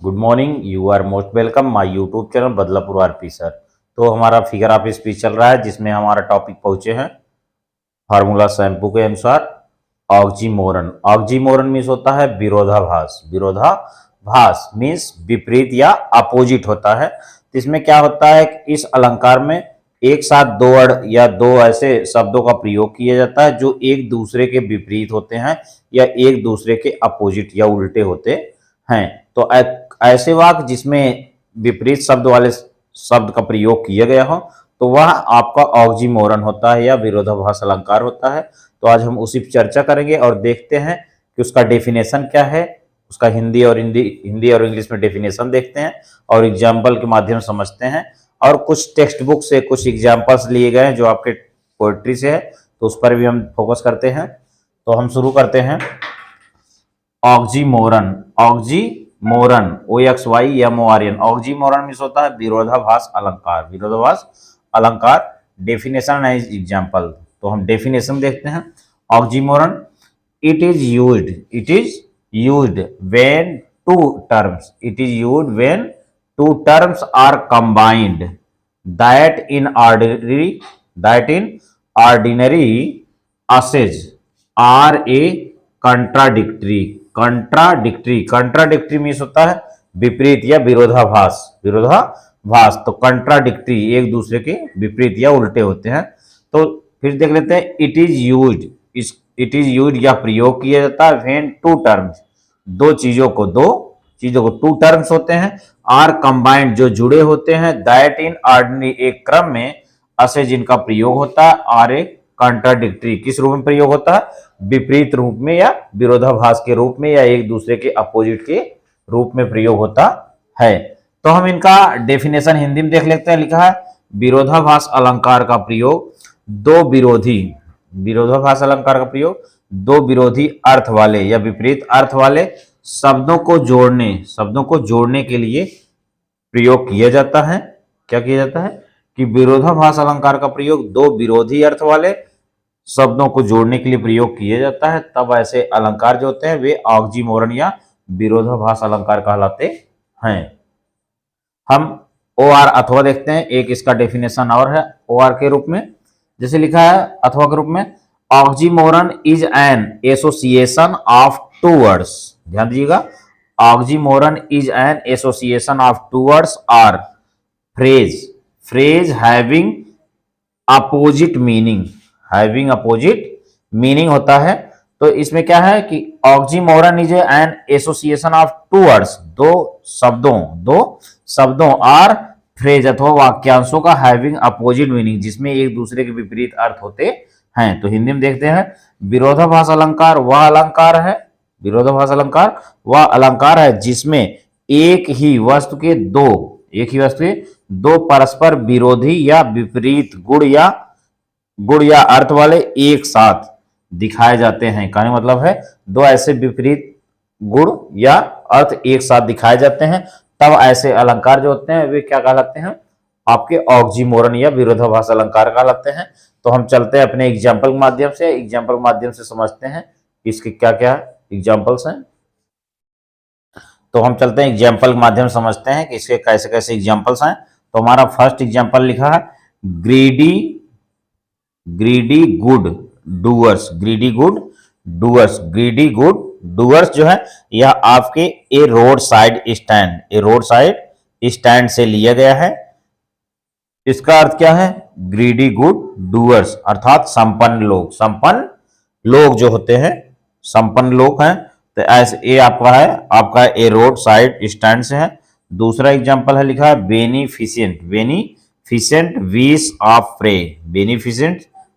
Good morning, you are most welcome my YouTube channel Badlapur RP sir. तो हमारा figure of speech चल रहा है जिसमें हमारा टॉपिक पहुंचे हैं फार्मूला शैम्पू के अनुसार ऑक्सीमोरन। ऑक्सीमोरन मीन्स होता है विरोधाभास। विरोधाभास मीन्स विपरीत या अपोजिट होता है। तो इसमें क्या होता है कि इस अलंकार में एक साथ दो अड़ या दो ऐसे शब्दों का प्रयोग किया जाता है जो एक दूसरे के विपरीत होते हैं या एक दूसरे के अपोजिट या उल्टे होते हैं। तो ऐसे वाक्य जिसमें विपरीत शब्द वाले शब्द का प्रयोग किया गया हो तो वह आपका ऑक्सीमोरन होता है या विरोधाभास अलंकार होता है। तो आज हम उसी पर चर्चा करेंगे और देखते हैं कि उसका डेफिनेशन क्या है। उसका हिंदी और इंग्लिश में डेफिनेशन देखते हैं और एग्जाम्पल के माध्यम से समझते हैं। और कुछ टेक्स्ट बुक से कुछ एग्जाम्पल्स लिए गए हैं जो आपके पोएट्री से है, तो उस पर भी हम फोकस करते हैं। तो हम शुरू करते हैं। Oxymoron, oxymoron OXYMORN। Oxymoron means होता है विरोधाभास अलंकार। विरोधाभास अलंकार डेफिनेशन है एग्जाम्पल। तो हम डेफिनेशन देखते हैं। Oxymoron, it is used when two terms are combined that in ordinary usage are a contradictory means होता है विपरीत या विरोधाभास। तो कंट्राडिक्टरी एक दूसरे के विपरीत या उल्टे होते हैं। तो फिर देख लेते हैं। इट इज यूज्ड या प्रयोग किया जाता है व्हेन टू टर्म्स, दो चीजों को टू टर्म्स होते हैं, आर कंबाइंड जो जुड़े होते हैं, दैट इन ऑर्डिनरी एक क्रम में, असे जिनका प्रयोग होता है, आर ए कॉन्ट्राडिक्टरी किस रूप में प्रयोग होता है, विपरीत रूप में या विरोधाभास के रूप में या एक दूसरे के अपोजिट के रूप में प्रयोग होता है। तो हम इनका डेफिनेशन हिंदी में देख लेते हैं। लिखा है विरोधाभास अलंकार का प्रयोग दो विरोधी अर्थ वाले या विपरीत अर्थ वाले शब्दों को जोड़ने के लिए प्रयोग किया जाता है। क्या किया जाता है कि विरोधाभास अलंकार का प्रयोग दो विरोधी अर्थ वाले शब्दों को जोड़ने के लिए प्रयोग किया जाता है। तब ऐसे अलंकार जो होते हैं वे ऑक्सीमोरन या विरोधाभास अलंकार कहलाते हैं। हम OR अथवा देखते हैं। एक इसका डेफिनेशन और है OR के रूप में, जैसे लिखा है अथवा के रूप में, oxymoron is an association of two words. ध्यान दीजिएगा, oxymoron is an association of two words or phrase having opposite meaning होता है। तो इसमें क्या है कि oxymoron is an association of two words, दो शब्दों आर फ्रेज अथवा वाक्यांशों का हैविंग अपोजिट मीनिंग, जिसमें एक दूसरे के विपरीत अर्थ होते हैं। तो हिंदी में देखते हैं। विरोधाभास अलंकार वह अलंकार है जिसमें एक ही वस्तु के दो परस्पर विरोधी या विपरीत गुण या अर्थ वाले एक साथ दिखाए जाते हैं। कहने मतलब है दो ऐसे विपरीत गुण या अर्थ एक साथ दिखाए जाते हैं, तब ऐसे अलंकार जो होते हैं वे क्या कहलाते हैं, आपके ऑक्सीमोरन या विरोधाभास अलंकार कहलाते हैं। तो हम चलते हैं अपने एग्जाम्पल के माध्यम से समझते हैं इसके क्या क्या एग्जाम्पल्स हैं। तो हम चलते हैं एग्जाम्पल के माध्यम से समझते हैं कि इसके कैसे कैसे एग्जाम्पल्स हैं। तो हमारा फर्स्ट एग्जाम्पल लिखा है ग्रीडी गुड डूअर्स जो है यह आपके ए रोड साइड स्टैंड से लिया गया है। इसका अर्थ क्या है, ग्रीडी गुड डूअर्स अर्थात संपन्न लोग जो होते हैं, संपन्न लोग हैं। तो ऐसे ये आपका ए रोड साइड स्टैंड से है। दूसरा एग्जांपल है लिखा है बेनिफिशिएंट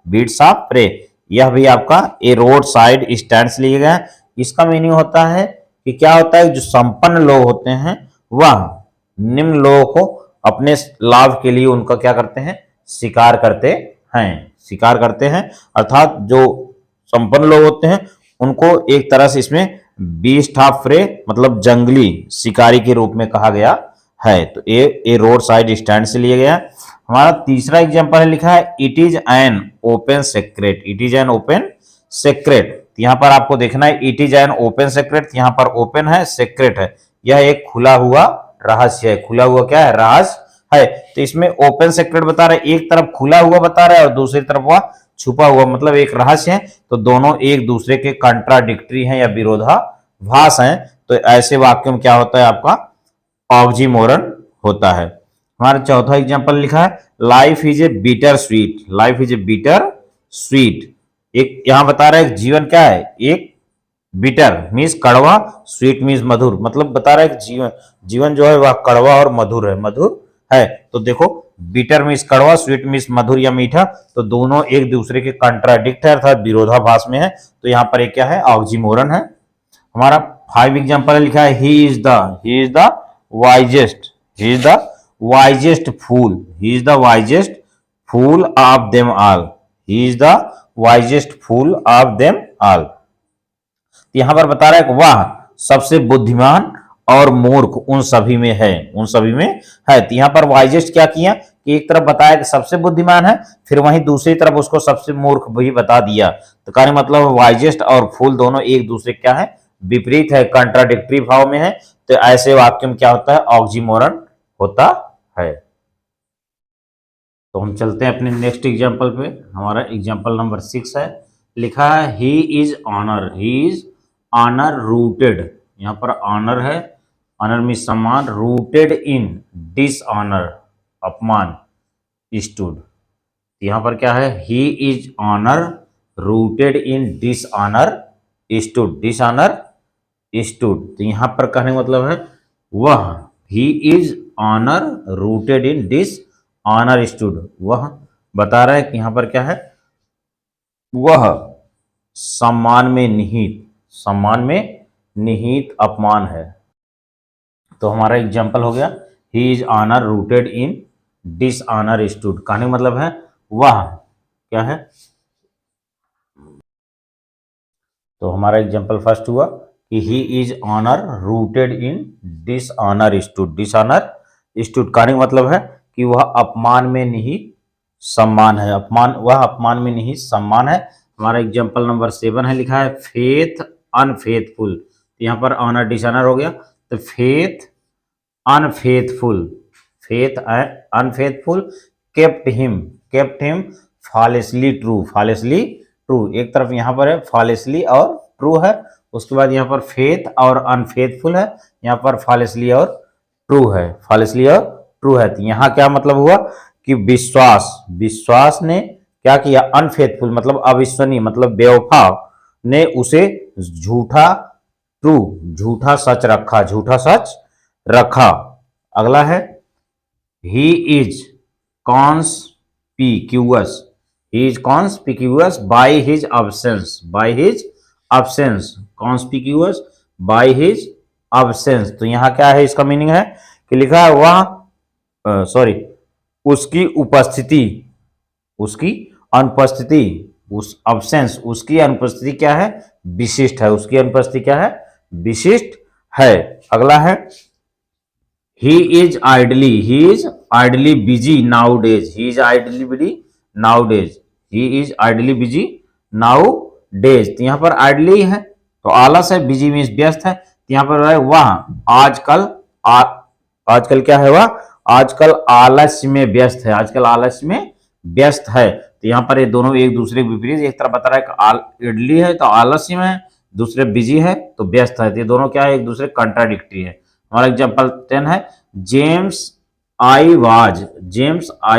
बीट्स ऑफ प्रे, यह भी आपका ए रोड साइड स्टैंड से लिया गया है। इसका मीनिंग होता है कि क्या होता है, जो संपन्न लोग होते हैं वह निम्न लोगों को अपने लाभ के लिए उनका क्या करते हैं, शिकार करते हैं। अर्थात जो संपन्न लोग होते हैं उनको एक तरह से इसमें बीस्ट ऑफ प्रे मतलब जंगली शिकारी के रूप में कहा गया है। तो ये रोड साइड स्टैंड से लिया गया। हमारा तीसरा एग्जांपल है लिखा है it is an open secret. यहाँ पर आपको देखना है it is an open secret, यहाँ पर ओपन है, सेक्रेट है, यह एक खुला हुआ रहस्य है। खुला हुआ क्या है? रहस्य है। तो इसमें ओपन सीक्रेट बता रहा है, एक तरफ खुला हुआ बता रहा है और दूसरी तरफ वह छुपा हुआ, मतलब एक रहस्य है। तो दोनों एक दूसरे के कंट्राडिक्टरी हैं या विरोधाभास हैं। तो ऐसे वाक्यों में क्या होता है? आपका ऑक्सीमोरन होता है। हमारा चौथा एग्जांपल लिखा है, life is a bitter sweet. Life is a bitter sweet, एक यहां बता रहा है जीवन क्या है? एक बिटर मीन्स कड़वा, स्वीट मीन्स मधुर, मतलब बता रहा है कि जीवन जीवन जो है वह कड़वा और मधुर है, मधुर है। तो देखो बिटर मीन्स कड़वा, स्वीट मीन्स मधुर या मीठा, तो दोनों एक दूसरे के कंट्राडिक्ट है अर्थात विरोधाभास में है। तो यहाँ पर एक क्या है? ऑक्सीमोरन है। हमारा 5 एग्जाम्पल लिखा है, he is the wisest, he is the wisest fool, he is the wisest fool of them all, he is the wisest fool of them all. यहां पर बता रहा है कि वह सबसे बुद्धिमान और मूर्ख उन सभी में है, उन सभी में है। तो यहां पर वाइजेस्ट क्या किया कि एक तरफ बताया कि सबसे बुद्धिमान है, फिर वहीं दूसरी तरफ उसको सबसे मूर्ख भी बता दिया। तो कहने मतलब वाइजेस्ट और फूल दोनों एक दूसरे क्या है? विपरीत है, कंट्राडिक्टरी भाव में है। तो ऐसे वाक्य में क्या होता है? ऑक्सीमोरन होता है। तो हम चलते हैं अपने नेक्स्ट एग्जाम्पल पे। हमारा एग्जाम्पल नंबर 6 है, लिखा है he is honour, he is honour rooted. यहाँ पर ऑनर है, ऑनर में सम्मान, रूटेड इन डिसऑनर अपमान, स्टूड। यहाँ पर क्या है? He is honour rooted in dishonour stood, dishonour stood. तो यहाँ पर कहने का मतलब है वह, he is honour rooted in dishonour stood, वह बता रहा है कि यहाँ पर क्या है? वह सम्मान में निहित, सम्मान में निहित अपमान है। तो हमारा एग्जाम्पल हो गया, he is honour rooted in dishonour stood. कहने का मतलब है वह क्या है? तो हमारा एग्जाम्पल फर्स्ट हुआ कि he is honour rooted in dishonour stood, dishonour stood. कहने का मतलब है कि वह अपमान में निहित सम्मान है, अपमान, वह अपमान में निहित सम्मान है। हमारा एग्जाम्पल नंबर 7 है, लिखा है फेथ अनफेथफुल। यहाँ पर ऑनर डिसऑनर हो गया, तो faith unfaithful, faith unfaithful, kept him falsely true, falsely true. एक तरफ यहाँ पर है फॉलेसली और ट्रू है, उसके बाद यहाँ पर फेथ और अनफेथफुल है, यहाँ पर फॉलेसली और ट्रू है, फॉलेसली और ट्रू है। तो यहाँ क्या मतलब हुआ कि विश्वास, विश्वास ने क्या किया? अनफेथफुल मतलब अविश्वसनीय, मतलब बेवफा ने उसे झूठा ट्रू, झूठा सच रखा, झूठा सच रखा। अगला है he is conspicuous, he is conspicuous by his absence, by his absence, conspicuous by his absence. तो यहाँ क्या है? इसका मीनिंग है कि लिखा है वह उसकी उपस्थिति, उसकी अनुपस्थिति, उस अब्सेंस, उसकी अनुपस्थिति क्या है? विशिष्ट है, उसकी अनुपस्थिति क्या है? विशिष्ट है। अगला है he is ideally busy now days, he is ideally busy now days, he is ideally busy now days. तो यहाँ पर आइडली है तो आलस है, बिजी मीन्स व्यस्त है। तो यहाँ पर है वह आजकल, आजकल क्या है? वह आजकल आलस्य में व्यस्त है, आजकल आलस्य में व्यस्त है। तो यहाँ पर ये दोनों एक दूसरे के विपरीत, एक तरफ बता रहा है कि इडली है तो आलस्य में है, दूसरे बिजी है तो व्यस्त है। तो ये दोनों क्या है? एक दूसरे कंट्राडिक्टरी है। हमारा एग्जांपल 10 है, James I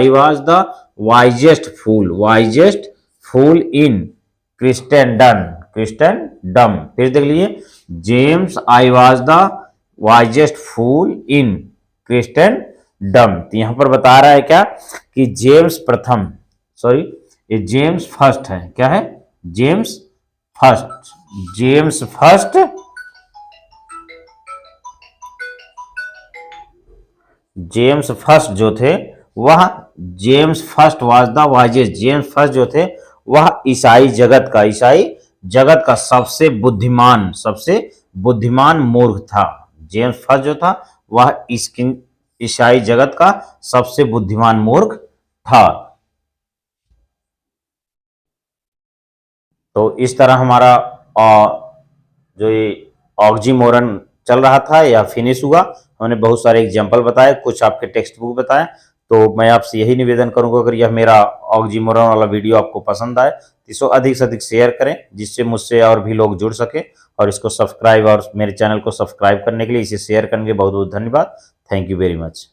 was the wisest fool in Christendom. फिर देख लीजिए, James I was the wisest fool in Christendom. तो यहां पर बता रहा है क्या कि जेम्स प्रथम, सॉरी ये जेम्स फर्स्ट है, क्या है? James first, James first, James first जो थे वह, James first was the wisest, James first जो थे वह ईसाई जगत का सबसे बुद्धिमान मूर्ख था। जेम्स फर्स्ट जो था वह ईसाई जगत का सबसे बुद्धिमान मूर्ख था। तो इस तरह हमारा जो ये ऑक्सीमोरन चल रहा था या फिनिश हुआ। हमने बहुत सारे एग्जाम्पल बताए, कुछ आपके टेक्स्ट बुक बताए। तो मैं आपसे यही निवेदन करूंगा, अगर यह मेरा ऑक्सीमोरन वाला वीडियो आपको पसंद आए तो इसको अधिक से अधिक शेयर करें, जिससे मुझसे और भी लोग जुड़ सके। और इसको सब्सक्राइब, और मेरे चैनल को सब्सक्राइब करने के लिए, इसे शेयर करने के लिए बहुत बहुत धन्यवाद। Thank you very much.